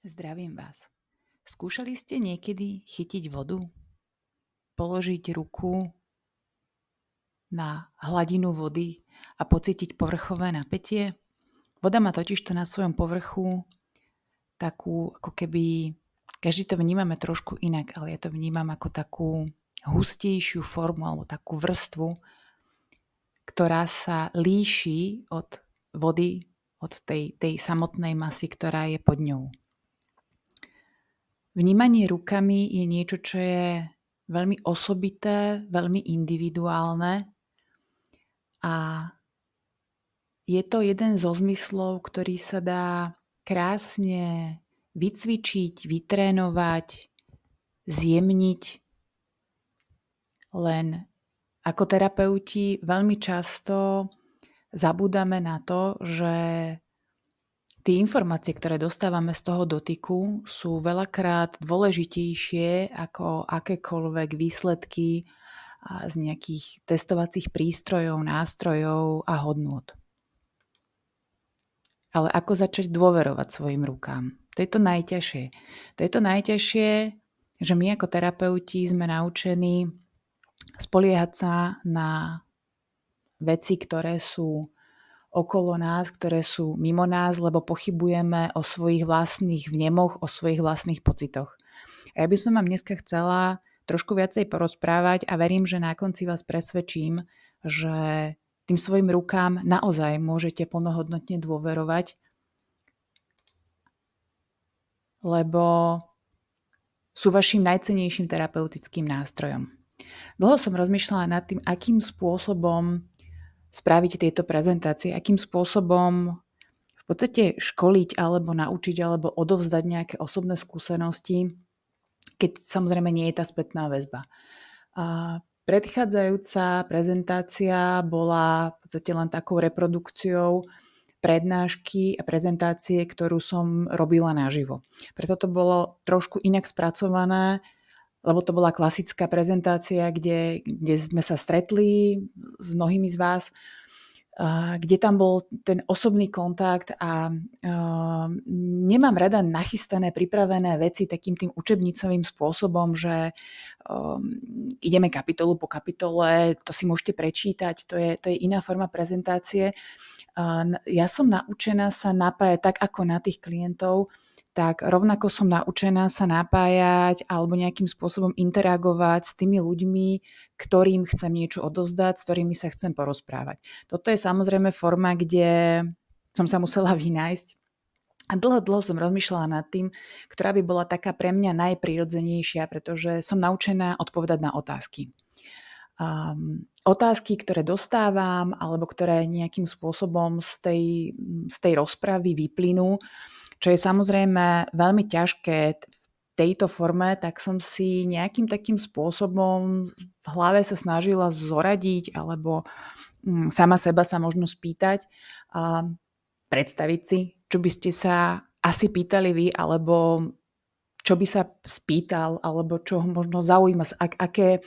Zdravím vás. Skúšali ste niekedy chytiť vodu? Položiť ruku na hladinu vody a pocítiť povrchové napätie? Voda má totižto na svojom povrchu takú, ako keby, každý to vnímame trošku inak, ale ja to vnímam ako takú hustejšiu formu alebo takú vrstvu, ktorá sa líši od vody, od tej samotnej masy, ktorá je pod ňou. Vnímanie rukami je niečo, čo je veľmi osobité, veľmi individuálne a je to jeden zo zmyslov, ktorý sa dá krásne vycvičiť, vytrénovať, zjemniť. Len ako terapeuti veľmi často zabúdame na to, že tie informácie, ktoré dostávame z toho dotyku, sú veľakrát dôležitejšie ako akékoľvek výsledky z nejakých testovacích prístrojov, nástrojov a hodnôt. Ale ako začať dôverovať svojim rukám? To je to najťažšie. To je to najťažšie, že my ako terapeuti sme naučení spoliehať sa na veci, ktoré sú okolo nás, ktoré sú mimo nás, lebo pochybujeme o svojich vlastných vnemoch, o svojich vlastných pocitoch. A ja by som vám dneska chcela trošku viacej porozprávať a verím, že na konci vás presvedčím, že tým svojim rukám naozaj môžete plnohodnotne dôverovať, lebo sú vašim najcennejším terapeutickým nástrojom. Dlho som rozmýšľala nad tým, akým spôsobom spraviť tieto prezentácie, akým spôsobom v podstate školiť alebo naučiť alebo odovzdať nejaké osobné skúsenosti, keď samozrejme nie je tá spätná väzba. Predchádzajúca prezentácia bola v podstate len takou reprodukciou prednášky a prezentácie, ktorú som robila naživo. Preto to bolo trošku inak spracované, lebo to bola klasická prezentácia, kde sme sa stretli s mnohými z vás, kde tam bol ten osobný kontakt a nemám rada nachystané, pripravené veci takým tým učebnicovým spôsobom, že ideme kapitolu po kapitole, to si môžete prečítať, to je iná forma prezentácie. Ja som naučená sa napájať tak ako na tých klientov, tak rovnako som naučená sa napájať alebo nejakým spôsobom interagovať s tými ľuďmi, ktorým chcem niečo odovzdať, s ktorými sa chcem porozprávať. Toto je samozrejme forma, kde som sa musela vynájsť a dlho som rozmýšľala nad tým, ktorá by bola taká pre mňa najprirodzenejšia, pretože som naučená odpovedať na otázky. Otázky, ktoré dostávam alebo ktoré nejakým spôsobom z tej rozpravy vyplynú, čo je samozrejme veľmi ťažké v tejto forme, tak som si nejakým takým spôsobom v hlave sa snažila zoradiť alebo sama seba sa možno spýtať a predstaviť si, čo by ste sa asi pýtali vy, alebo čo by sa spýtal, alebo čo ho možno zaujíma, aké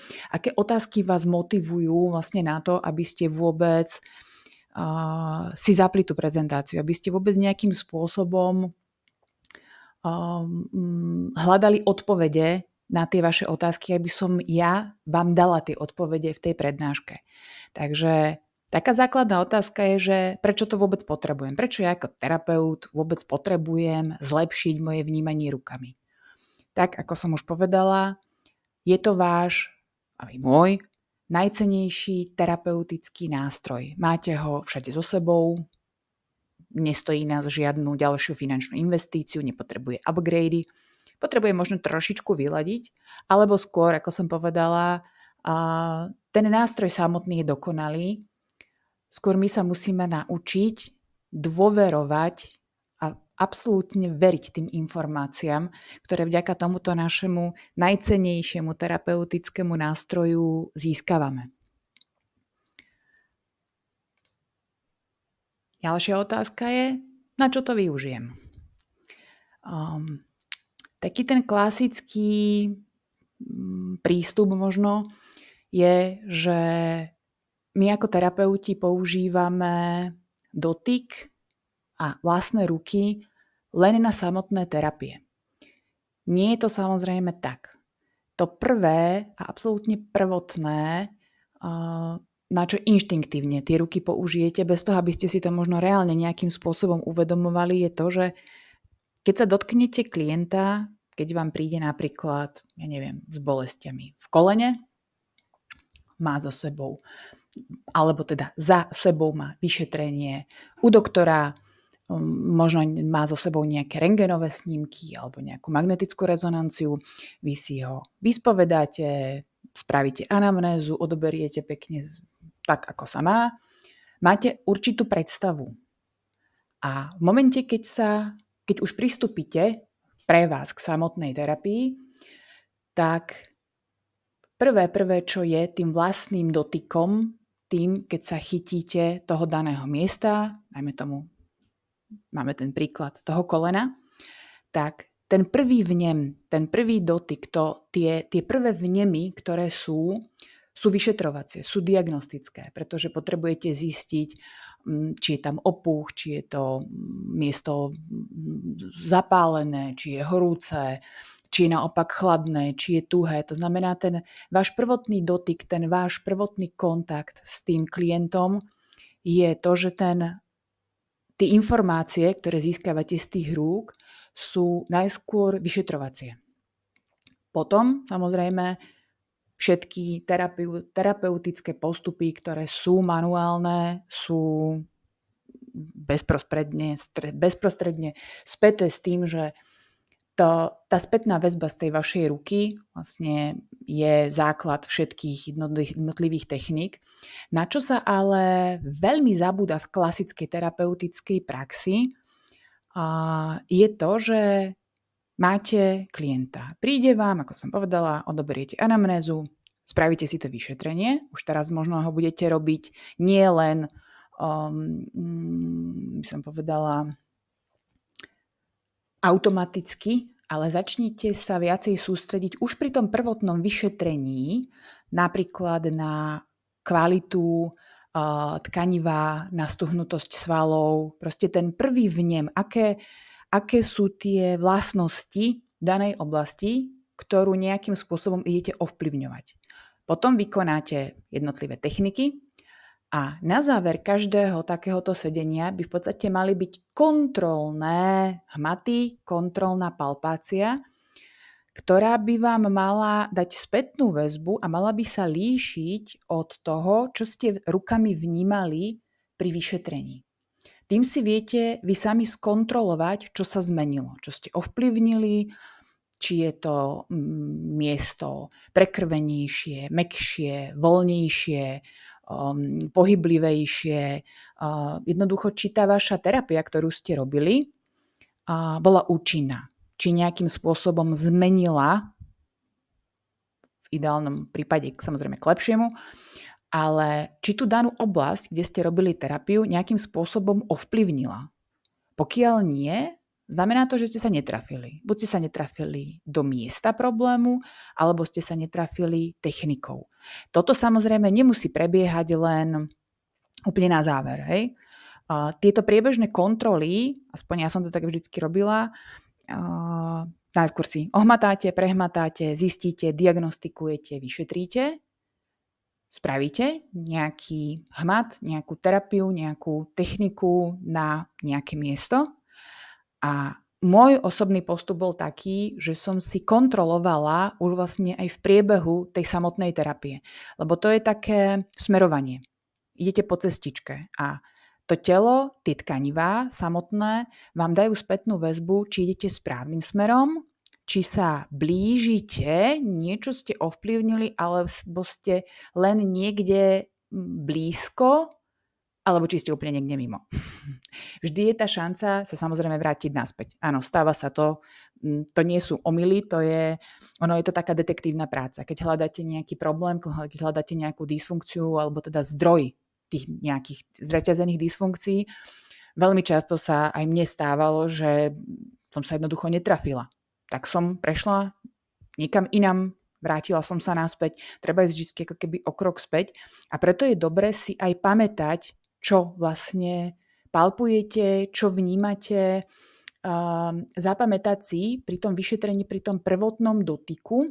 otázky vás motivujú vlastne na to, aby ste vôbec si zapli tú prezentáciu, aby ste vôbec nejakým spôsobom hľadali odpovede na tie vaše otázky, aby som ja vám dala tie odpovede v tej prednáške. Takže taká základná otázka je, že prečo to vôbec potrebujem? Prečo ja ako terapeut vôbec potrebujem zlepšiť moje vnímanie rukami? Tak, ako som už povedala, je to váš, aj môj, najcennejší terapeutický nástroj. Máte ho všade so sebou, nestojí nás žiadnu ďalšiu finančnú investíciu, nepotrebuje upgrady, potrebuje možno trošičku vyladiť, alebo skôr, ako som povedala, ten nástroj samotný je dokonalý. Skôr my sa musíme naučiť dôverovať a absolútne veriť tým informáciám, ktoré vďaka tomuto našemu najcennejšiemu terapeutickému nástroju získavame. Ďalšia otázka je, na čo to využijem? Taký ten klasický prístup možno je, že my ako terapeuti používame dotyk a vlastné ruky len na samotné terapie. Nie je to samozrejme tak. To prvé a absolútne prvotné, na čo inštinktívne tie ruky použijete, bez toho, aby ste si to možno reálne nejakým spôsobom uvedomovali, je to, že keď sa dotknete klienta, keď vám príde napríklad, ja neviem, s bolestiami v kolene, má za sebou, alebo teda za sebou má vyšetrenie u doktora, možno má so sebou nejaké rentgenové snímky alebo nejakú magnetickú rezonanciu, vy si ho vyspovedáte, spravíte anamnézu, odoberiete pekne tak, ako sa má, máte určitú predstavu. A v momente, keď už pristúpite pre vás k samotnej terapii, tak prvé, čo je tým vlastným dotykom, tým, keď sa chytíte toho daného miesta, dajme tomu, máme ten príklad toho kolena, tak ten prvý vnem, ten prvý dotyk, tie prvé vnemy, ktoré sú vyšetrovacie, sú diagnostické, pretože potrebujete zistiť, či je tam opuch, či je to miesto zapálené, či je horúce, či je naopak chladné, či je tuhé. To znamená, ten váš prvotný dotyk, ten váš prvotný kontakt s tým klientom je to, že tie informácie, ktoré získavate z tých rúk, sú najskôr vyšetrovacie. Potom, samozrejme, všetky terapeutické postupy, ktoré sú manuálne, sú bezprostredne späté s tým, že tá spätná väzba z tej vašej ruky vlastne je základ všetkých jednotlivých techník, na čo sa ale veľmi zabúda v klasickej terapeutickej praxi, je to, že máte klienta. Príde vám, ako som povedala, odoberiete anamnézu, spravíte si to vyšetrenie, už teraz možno ho budete robiť nie len, by som povedala, automaticky, ale začnite sa viacej sústrediť už pri tom prvotnom vyšetrení, napríklad na kvalitu tkaniva, na stuhnutosť svalov, proste ten prvý vnem, aké sú tie vlastnosti danej oblasti, ktorú nejakým spôsobom idete ovplyvňovať. Potom vykonáte jednotlivé techniky, a na záver každého takéhoto sedenia by v podstate mali byť kontrolné hmaty, kontrolná palpácia, ktorá by vám mala dať spätnú väzbu a mala by sa líšiť od toho, čo ste rukami vnímali pri vyšetrení. Tým si viete vy sami skontrolovať, čo sa zmenilo, čo ste ovplyvnili, či je to miesto prekrvenejšie, mäkšie, voľnejšie, pohyblivejšie. Jednoducho, či tá vaša terapia, ktorú ste robili, bola účinná. Či nejakým spôsobom zmenila, v ideálnom prípade samozrejme k lepšiemu, ale či tú danú oblasť, kde ste robili terapiu, nejakým spôsobom ovplyvnila. Pokiaľ nie, znamená to, že ste sa netrafili. Buď ste sa netrafili do miesta problému, alebo ste sa netrafili technikou. Toto samozrejme nemusí prebiehať len úplne na záver. Hej? Tieto priebežné kontroly, aspoň ja som to tak vždycky robila, najskôr si ohmatáte, prehmatáte, zistíte, diagnostikujete, vyšetríte, spravíte nejaký hmat, nejakú terapiu, nejakú techniku na nejaké miesto. A môj osobný postup bol taký, že som si kontrolovala už vlastne aj v priebehu tej samotnej terapie. Lebo to je také smerovanie. Idete po cestičke a to telo, tie tkanivá samotné vám dajú spätnú väzbu, či idete správnym smerom, či sa blížite, niečo ste ovplyvnili, alebo ste len niekde blízko, alebo či ste úplne niekde mimo. Vždy je tá šanca sa samozrejme vrátiť naspäť. Áno, stáva sa to. To nie sú omyly, ono je to taká detektívna práca. Keď hľadáte nejaký problém, keď hľadáte nejakú dysfunkciu, alebo teda zdroj tých nejakých zreťazených dysfunkcií, veľmi často sa aj mne stávalo, že som sa jednoducho netrafila. Tak som prešla niekam inam, vrátila som sa naspäť, treba ísť vždy ako keby o krok späť. A preto je dobré si aj pamätať, čo vlastne palpujete, čo vnímate, zapamätať si pri tom vyšetrení, pri tom prvotnom dotyku,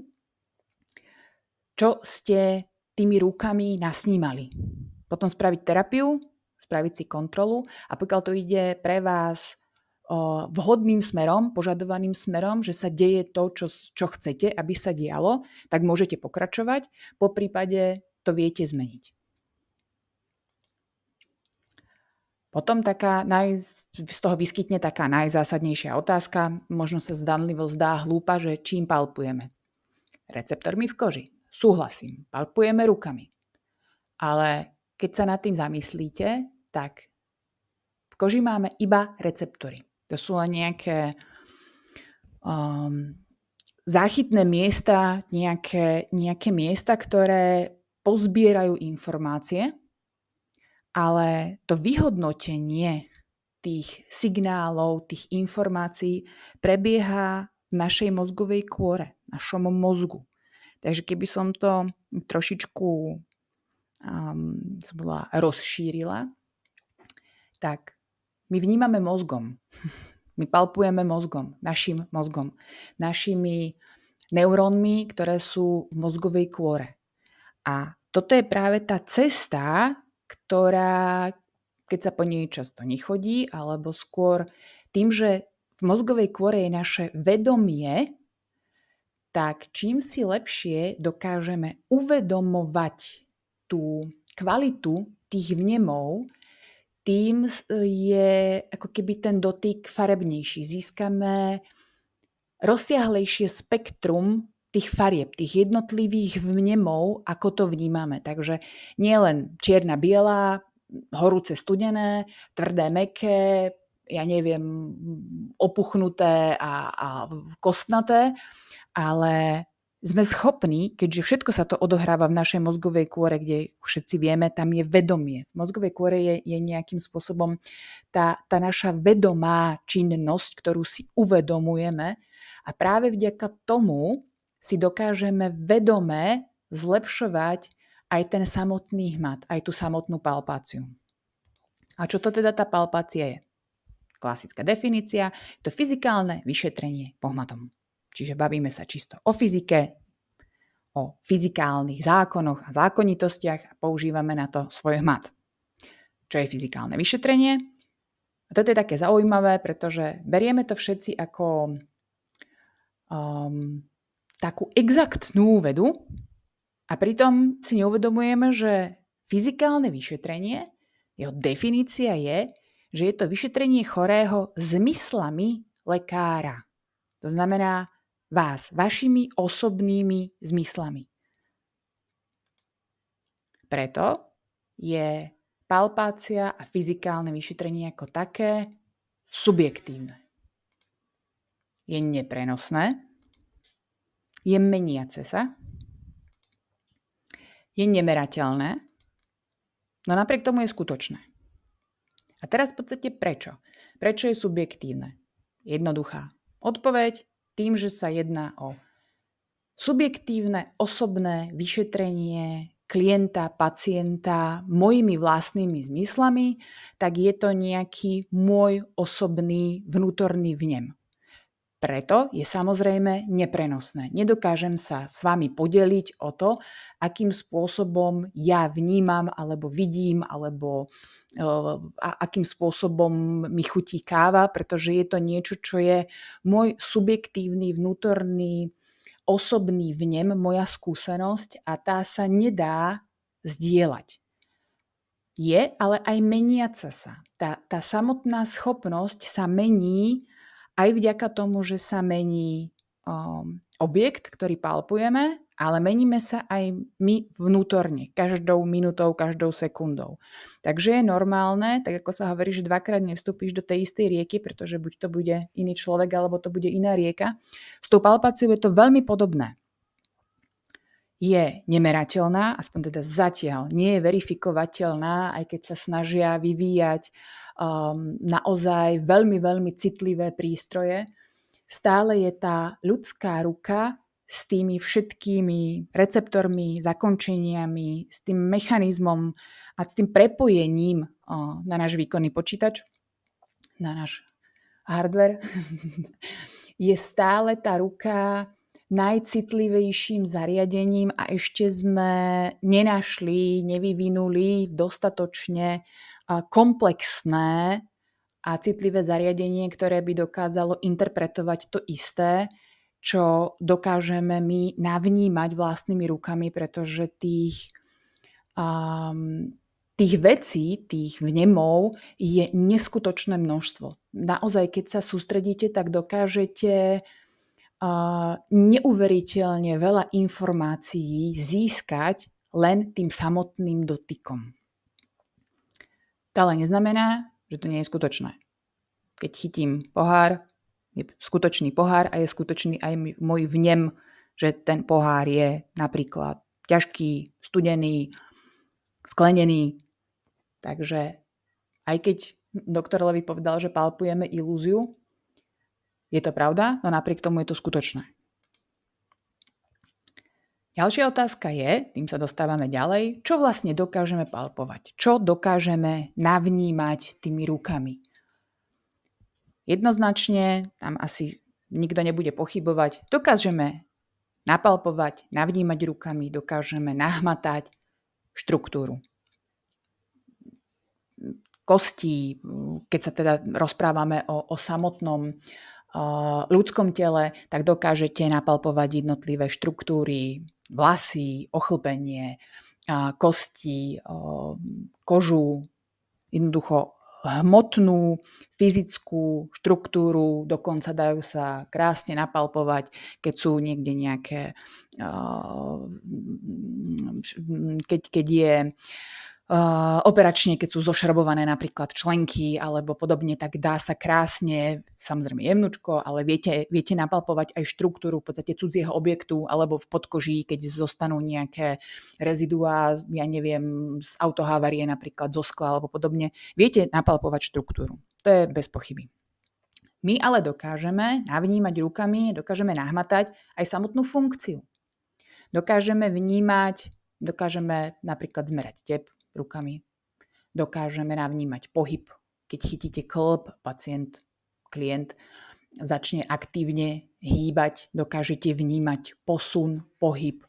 čo ste tými rukami nasnímali. Potom spraviť terapiu, spraviť si kontrolu a pokiaľ to ide pre vás vhodným smerom, požadovaným smerom, že sa deje to, čo chcete, aby sa dialo, tak môžete pokračovať, po prípade to viete zmeniť. Potom z toho vyskytne taká najzásadnejšia otázka, možno sa zdanlivo zdá hlúpa, že čím palpujeme. Receptormi v koži. Súhlasím, palpujeme rukami. Ale keď sa nad tým zamyslíte, tak v koži máme iba receptory. To sú len nejaké záchytné miesta, nejaké miesta, ktoré pozbierajú informácie, ale to vyhodnotenie tých signálov, tých informácií prebieha v našej mozgovej kôre, našom mozgu. Takže keby som to trošičku rozšírila, tak my vnímame mozgom. My palpujeme mozgom, našim mozgom, našimi neurónmi, ktoré sú v mozgovej kôre. A toto je práve tá cesta, ktorá, keď sa po nej často nechodí, alebo skôr tým, že v mozgovej kôre je naše vedomie, tak čím si lepšie dokážeme uvedomovať tú kvalitu tých vnemov, tým je ako keby ten dotyk farebnejší. Získame rozsiahlejšie spektrum tých farieb, tých jednotlivých vnemov, ako to vnímame. Takže nie len čierna, biela, horúce, studené, tvrdé, mäkké, ja neviem, opuchnuté a kostnaté, ale sme schopní, keďže všetko sa to odohráva v našej mozgovej kôre, kde všetci vieme, tam je vedomie. V mozgovej kôre je nejakým spôsobom tá naša vedomá činnosť, ktorú si uvedomujeme a práve vďaka tomu si dokážeme vedome zlepšovať aj ten samotný hmat, aj tú samotnú palpáciu. A čo to teda tá palpácia je? Klasická definícia, je to fyzikálne vyšetrenie pohmatom. Čiže bavíme sa čisto o fyzike, o fyzikálnych zákonoch a zákonitostiach a používame na to svoj hmat. Čo je fyzikálne vyšetrenie? A toto je také zaujímavé, pretože berieme to všetci ako takú exaktnú vedu a pritom si neuvedomujeme, že fyzikálne vyšetrenie, jeho definícia je, že je to vyšetrenie chorého zmyslami lekára. To znamená vás, vašimi osobnými zmyslami. Preto je palpácia a fyzikálne vyšetrenie ako také subjektívne. Je neprenosné, je meniace sa, je nemerateľné, no napriek tomu je skutočné. A teraz v podstate prečo? Prečo je subjektívne? Jednoduchá odpoveď, tým, že sa jedná o subjektívne, osobné vyšetrenie klienta, pacienta mojimi vlastnými zmyslami, tak je to nejaký môj osobný vnútorný vnem. Preto je samozrejme neprenosné. Nedokážem sa s vami podeliť o to, akým spôsobom ja vnímam, alebo vidím, alebo akým spôsobom mi chutí káva, pretože je to niečo, čo je môj subjektívny, vnútorný, osobný vnem, moja skúsenosť a tá sa nedá zdieľať. Je ale aj meniaca sa. Tá samotná schopnosť sa mení aj vďaka tomu, že sa mení objekt, ktorý palpujeme, ale meníme sa aj my vnútorne, každou minútou, každou sekundou. Takže je normálne, tak ako sa hovorí, že dvakrát nevstúpíš do tej istej rieky, pretože buď to bude iný človek, alebo to bude iná rieka. S tou palpáciou je to veľmi podobné. Je nemerateľná, aspoň teda zatiaľ nie je verifikovateľná, aj keď sa snažia vyvíjať naozaj veľmi, veľmi citlivé prístroje. Stále je tá ľudská ruka s tými všetkými receptormi, zakončeniami, s tým mechanizmom a s tým prepojením na náš výkonný počítač, na náš hardware, je stále tá ruka najcitlivejším zariadením a ešte sme nenašli, nevyvinuli dostatočne komplexné a citlivé zariadenie, ktoré by dokázalo interpretovať to isté, čo dokážeme my navnímať vlastnými rukami, pretože tých vecí, tých vnemov je neskutočné množstvo. Naozaj, keď sa sústredíte, tak dokážete neuveriteľne veľa informácií získať len tým samotným dotykom. To ale neznamená, že to nie je skutočné. Keď chytím pohár, je skutočný pohár a je skutočný aj môj vnem, že ten pohár je napríklad ťažký, studený, sklenený. Takže aj keď doktor Levitt povedal, že palpujeme ilúziu, je to pravda, no napriek tomu je to skutočné. Ďalšia otázka je, tým sa dostávame ďalej, čo vlastne dokážeme palpovať, čo dokážeme navnímať tými rukami. Jednoznačne, tam asi nikto nebude pochybovať, dokážeme napalpovať, navnímať rukami, dokážeme nahmatať štruktúru kostí, keď sa teda rozprávame o samotnom ľudskom tele, tak dokážete napalpovať jednotlivé štruktúry, vlasy, ochlpenie, kosti, kožu, jednoducho hmotnú, fyzickú štruktúru, dokonca dajú sa krásne napalpovať, keď sú niekde nejaké, keď je operačne, keď sú zošrobované napríklad členky alebo podobne, tak dá sa krásne, samozrejme jemnučko, ale viete napalpovať aj štruktúru v podstate cudzieho objektu alebo v podkoží, keď zostanú nejaké reziduá, ja neviem, z autohavárie napríklad zo skla alebo podobne. Viete napalpovať štruktúru. To je bez pochyby. My ale dokážeme navnímať rukami, dokážeme nahmatať aj samotnú funkciu. Dokážeme napríklad zmerať tep rukami. Dokážeme navnímať pohyb. Keď chytíte klb, klient začne aktívne hýbať, dokážete vnímať posun, pohyb,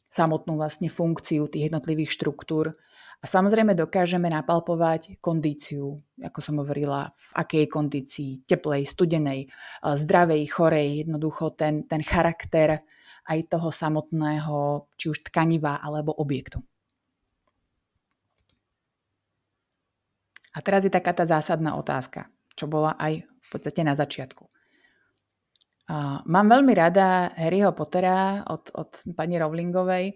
samotnú vlastne funkciu tých jednotlivých štruktúr. A samozrejme dokážeme napalpovať kondíciu, ako som hovorila, v akej kondícii, teplej, studenej, zdravej, chorej, jednoducho ten charakter aj toho samotného, či už tkaniva alebo objektu. A teraz je taká tá zásadná otázka, čo bola aj v podstate na začiatku. Mám veľmi rada Harryho Pottera od pani Rowlingovej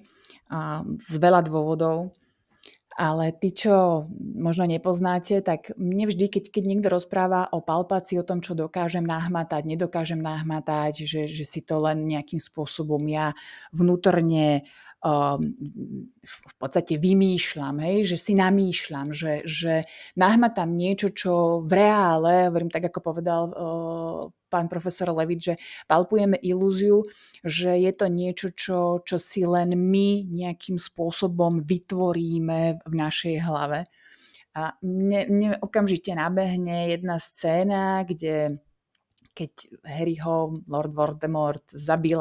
z veľa dôvodov, ale tí, čo možno nepoznáte, tak mne vždy, keď niekto rozpráva o palpácii, o tom, čo dokážem nahmatať, nedokážem nahmatať, že si to len nejakým spôsobom ja vnútorne v podstate vymýšľam, že si namýšľam, že nahmatám niečo, čo v reále, hovorím tak, ako povedal pán profesor Levitt, že palpujeme ilúziu, že je to niečo, čo si len my nejakým spôsobom vytvoríme v našej hlave. A mne okamžite nabehne jedna scéna, kde keď Harryho Lord Voldemort zabil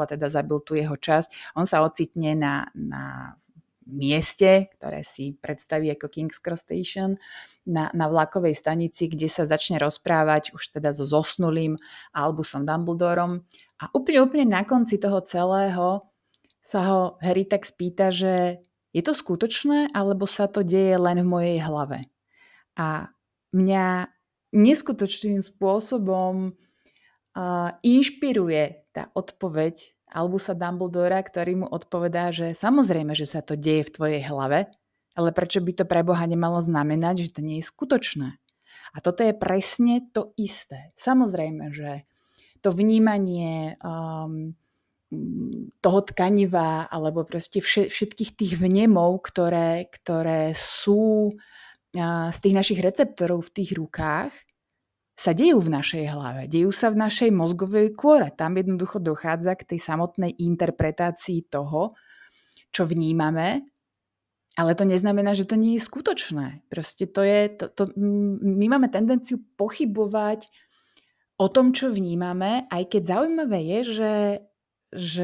tu jeho časť, on sa ocitne na mieste, ktoré si predstaví ako King's Cross Station, na vlakovej stanici, kde sa začne rozprávať už teda so zosnulým Albusom Dumbledorom. A úplne na konci toho celého sa ho Harry tak spýta, že je to skutočné, alebo sa to deje len v mojej hlave. A mňa neskutočným spôsobom inšpiruje tá odpoveď Albusa Dumbledora, ktorý mu odpovedá, že samozrejme, že sa to deje v tvojej hlave, ale prečo by to pre Boha nemalo znamenať, že to nie je skutočné. A toto je presne to isté. Samozrejme, že to vnímanie toho tkaniva alebo proste všetkých tých vnemov, ktoré sú z tých našich receptorov v tých rukách, sa dejú v našej hlave, dejú sa v našej mozgovej kôre. Tam jednoducho dochádza k tej samotnej interpretácii toho, čo vnímame, ale to neznamená, že to nie je skutočné. Proste my máme tendenciu pochybovať o tom, čo vnímame, aj keď zaujímavé je, že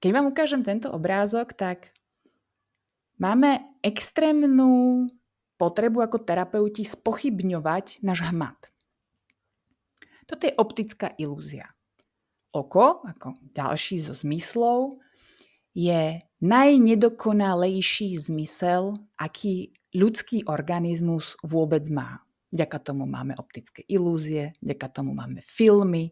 keď vám ukážem tento obrázok, tak máme extrémnu potrebu ako terapeuti spochybňovať náš hmat. Toto je optická ilúzia. Oko, ako ďalší zo zmyslov, je najnedokonalejší zmysel, aký ľudský organizmus vôbec má. Vďaka tomu máme optické ilúzie, vďaka tomu máme filmy,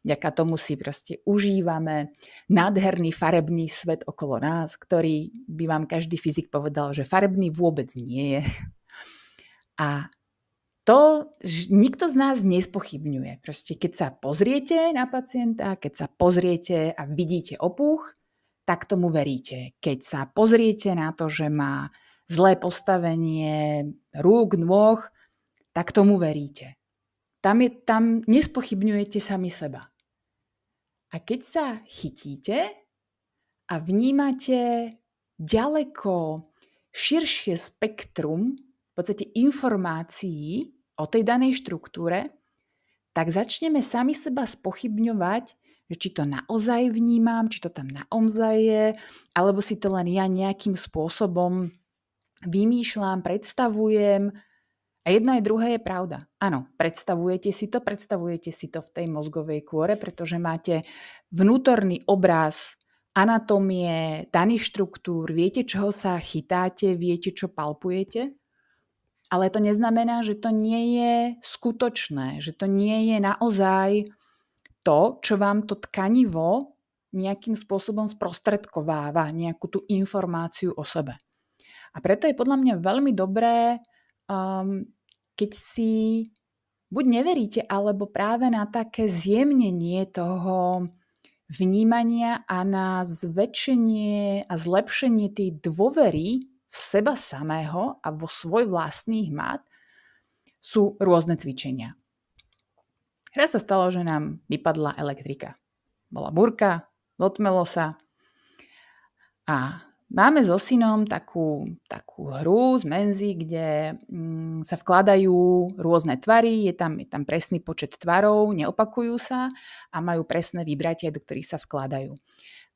vďaka tomu si proste užívame nádherný farebný svet okolo nás, ktorý by vám každý fyzik povedal, že farebný vôbec nie je. A to nikto z nás nespochybňuje. Proste keď sa pozriete na pacienta, keď sa pozriete a vidíte opuch, tak tomu veríte. Keď sa pozriete na to, že má zlé postavenie rúk, nôh, tak tomu veríte. Tam nespochybňujete sami seba. A keď sa chytíte a vnímate ďaleko širšie spektrum v podstate informácií o tej danej štruktúre, tak začneme sami seba spochybňovať, že či to naozaj vnímam, či to tam naozaj je, alebo si to len ja nejakým spôsobom vymýšľam, predstavujem. A jedno aj druhé je pravda. Áno, predstavujete si to v tej mozgovej kôre, pretože máte vnútorný obraz anatómie daných štruktúr, viete, čoho sa chytáte, viete, čo palpujete, ale to neznamená, že to nie je skutočné, že to nie je naozaj to, čo vám to tkanivo nejakým spôsobom sprostredkováva, nejakú tú informáciu o sebe. A preto je podľa mňa veľmi dobré, keď si buď neveríte, alebo práve na také zjemnenie toho vnímania a na zväčšenie a zlepšenie tej dôvery v seba samého a vo svoj vlastný hmat sú rôzne cvičenia. Raz sa stalo, že nám vypadla elektrika. Bola búrka, otmelo sa a máme so synom takú hru z Menzy, kde sa vkladajú rôzne tvary, je tam presný počet tvarov, neopakujú sa a majú presné vybratia, do ktorých sa vkladajú.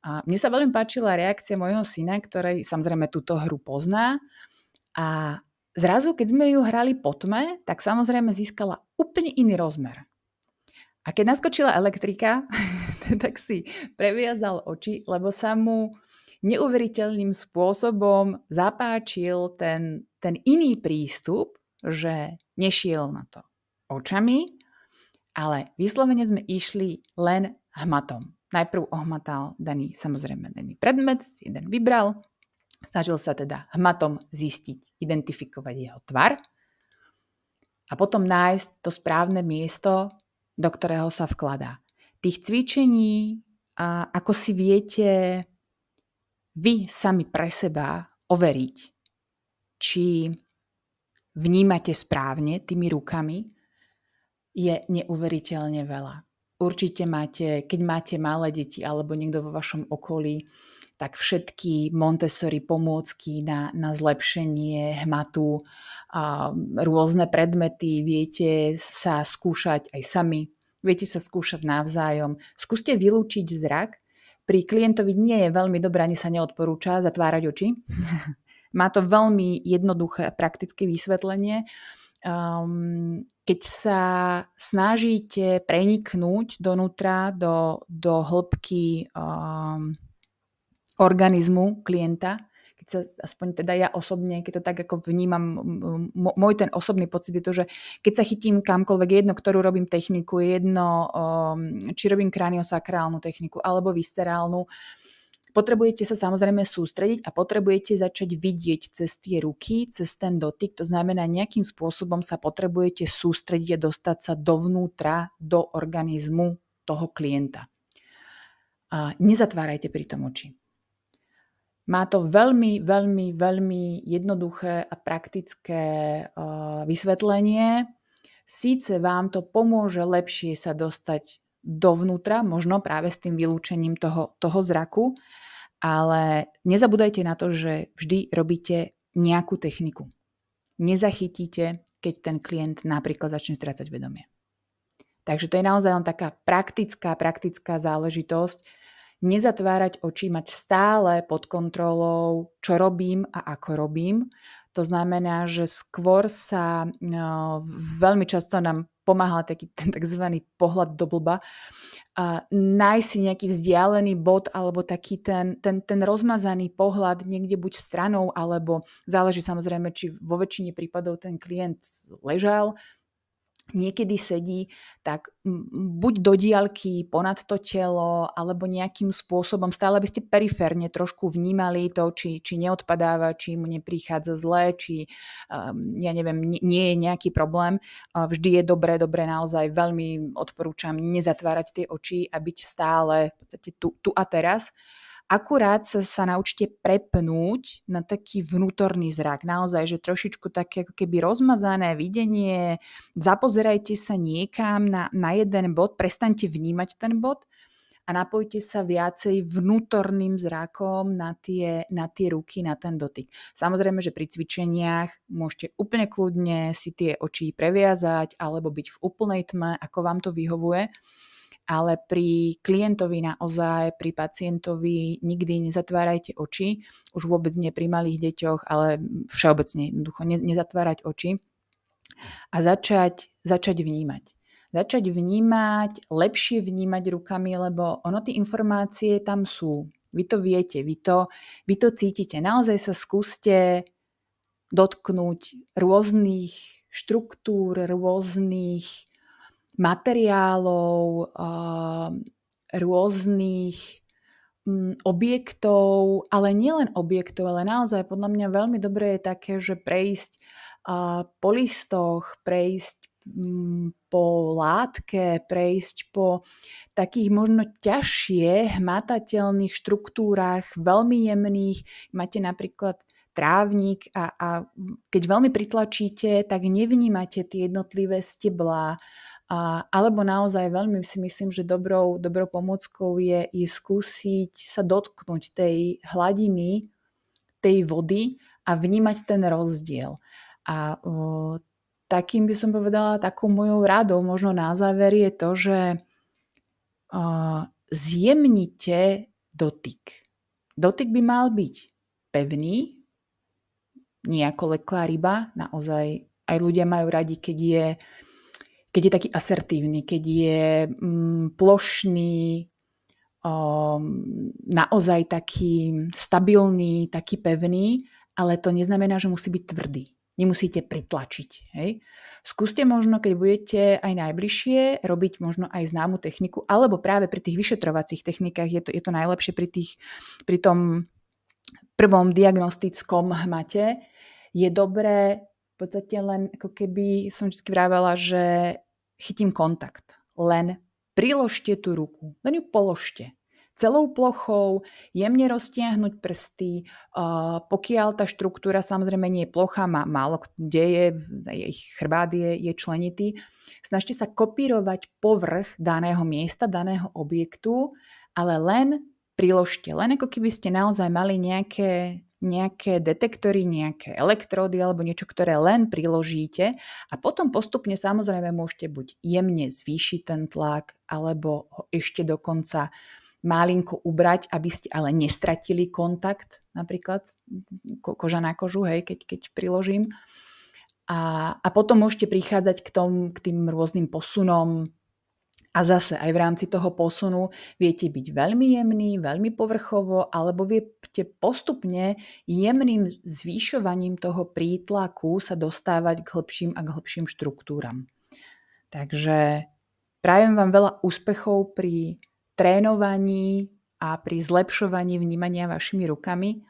A mne sa veľmi páčila reakcia môjho syna, ktorý samozrejme túto hru pozná. A zrazu, keď sme ju hrali po tme, tak samozrejme získala úplne iný rozmer. A keď naskočila elektrika, tak si previazal oči, lebo sa mu neuveriteľným spôsobom zapáčil ten iný prístup, že nešiel na to očami, ale vyslovene sme išli len hmatom. Najprv ohmatal daný predmet, jeden vybral, snažil sa teda hmatom zistiť, identifikovať jeho tvar a potom nájsť to správne miesto, do ktorého sa vkladá. Tých cvičení, ako si viete vy sami pre seba overiť, či vnímate správne tými rukami, je neuveriteľne veľa. Určite keď máte malé deti alebo niekto vo vašom okolí, tak všetky Montessori pomôcky na zlepšenie hmatu, rôzne predmety, viete sa skúšať aj sami, viete sa skúšať navzájom. Skúste vylúčiť zrak. Pri klientovi nie je veľmi dobré, ani sa neodporúča zatvárať oči. Má to veľmi jednoduché a praktické vysvetlenie. Keď sa snažíte preniknúť donútra do hĺbky organizmu klienta, keď sa aspoň teda ja osobne, keď to tak ako vnímam, môj ten osobný pocit je to, že keď sa chytím kamkoľvek, jedno, ktorú robím techniku, jedno, či robím kraniosakrálnu techniku alebo viscerálnu, potrebujete sa samozrejme sústrediť a potrebujete začať vidieť cez tie ruky, cez ten dotyk, to znamená nejakým spôsobom sa potrebujete sústrediť a dostať sa dovnútra, do organizmu toho klienta. A nezatvárajte pri tom oči. Má to veľmi, veľmi, veľmi jednoduché a praktické vysvetlenie. Síce vám to pomôže lepšie sa dostať dovnútra, možno práve s tým vylúčením toho zraku, ale nezabúdajte na to, že vždy robíte nejakú techniku. Nezachytíte, keď ten klient napríklad začne strácať vedomie. Takže to je naozaj len taká praktická záležitosť. Nezatvárať oči, mať stále pod kontrolou, čo robím a ako robím. To znamená, že skôr sa veľmi často nám pomáha taký ten tzv. Pohľad do blba. Nájsť si nejaký vzdialený bod alebo taký ten rozmazaný pohľad niekde buď stranou, alebo záleží samozrejme, či vo väčšine prípadov ten klient ležal, niekedy sedí, tak buď do diaľky, ponad to telo, alebo nejakým spôsobom, stále by ste periférne trošku vnímali to, či neodpadáva, či mu neprichádza zle, či ja neviem, nie je nejaký problém. Vždy je dobré naozaj veľmi odporúčam nezatvárať tie oči a byť stále v podstate tu a teraz. Akurát sa naučte prepnúť na taký vnútorný zrak. Naozaj, že trošičku také ako keby rozmazané videnie, zapozerajte sa niekam na jeden bod, prestaňte vnímať ten bod a napojte sa viacej vnútorným zrakom na tie ruky, na ten dotyk. Samozrejme, že pri cvičeniach môžete úplne kľudne si tie oči previazať alebo byť v úplnej tme, ako vám to vyhovuje. Ale pri klientovi naozaj, pri pacientovi nikdy nezatvárajte oči, už vôbec nie pri malých deťoch, ale všeobecne jednoducho nezatvárať oči a začať vnímať. Začať vnímať, lepšie vnímať rukami, lebo tie informácie tam sú. Vy to viete, vy to cítite. Naozaj sa skúste dotknúť rôznych štruktúr, rôznych materiálov, rôznych objektov, ale nielen objektov, ale naozaj podľa mňa veľmi dobré je také, že prejsť po listoch, prejsť po látke, prejsť po takých možno ťažšie hmatateľných štruktúrach, veľmi jemných. Máte napríklad trávnik a keď veľmi pritlačíte, tak nevnímate tie jednotlivé steblá. Alebo naozaj veľmi si myslím, že dobrou pomôckou je skúsiť sa dotknúť tej hladiny, tej vody a vnímať ten rozdiel. A takým by som povedala, takou mojou radou možno na záver je to, že zjemnite dotyk. Dotyk by mal byť pevný, nie ako leklá ryba, naozaj aj ľudia majú radi, keď je taký asertívny, keď je plošný, naozaj taký stabilný, taký pevný, ale to neznamená, že musí byť tvrdý. Nemusíte pritlačiť. Hej? Skúste možno, keď budete aj najbližšie, robiť možno aj známu techniku, alebo práve pri tých vyšetrovacích technikách je to najlepšie pri tom prvom diagnostickom hmate. Je dobré v podstate len, ako keby som vždy vravela, že chytím kontakt. Len priložte tú ruku. Len ju položte. Celou plochou, jemne roztiahnuť prsty. Pokiaľ tá štruktúra samozrejme nie je plochá, málo kde je, ich chrbát je členitý, snažte sa kopírovať povrch daného miesta, daného objektu, ale len priložte. Len ako keby ste naozaj mali nejaké detektory, nejaké elektródy alebo niečo, ktoré len priložíte a potom postupne samozrejme môžete buď jemne zvýšiť ten tlak alebo ho ešte dokonca malinko ubrať, aby ste ale nestratili kontakt, napríklad koža na kožu, hej, keď priložím. A potom môžete prichádzať k tým rôznym posunom. A zase aj v rámci toho posunu viete byť veľmi jemný, veľmi povrchovo, alebo viete postupne jemným zvýšovaním toho prítlaku sa dostávať k hĺbším štruktúram. Takže prajem vám veľa úspechov pri trénovaní a pri zlepšovaní vnímania vašimi rukami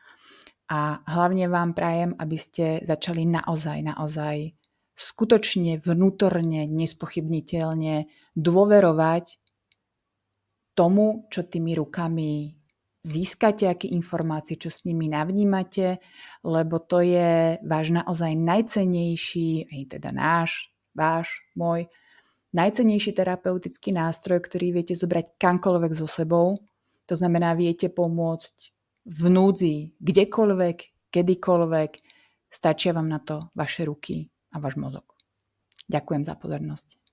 a hlavne vám prajem, aby ste začali naozaj skutočne vnútorne, nespochybniteľne dôverovať tomu, čo tými rukami získate, aké informácie, čo s nimi navnímate, lebo to je váš naozaj najcennejší, aj teda váš, môj, najcennejší terapeutický nástroj, ktorý viete zobrať kamkoľvek so sebou. To znamená, viete pomôcť v núdzi, kdekoľvek, kedykoľvek, stačia vám na to vaše ruky a váš mozog. Ďakujem za pozornosť.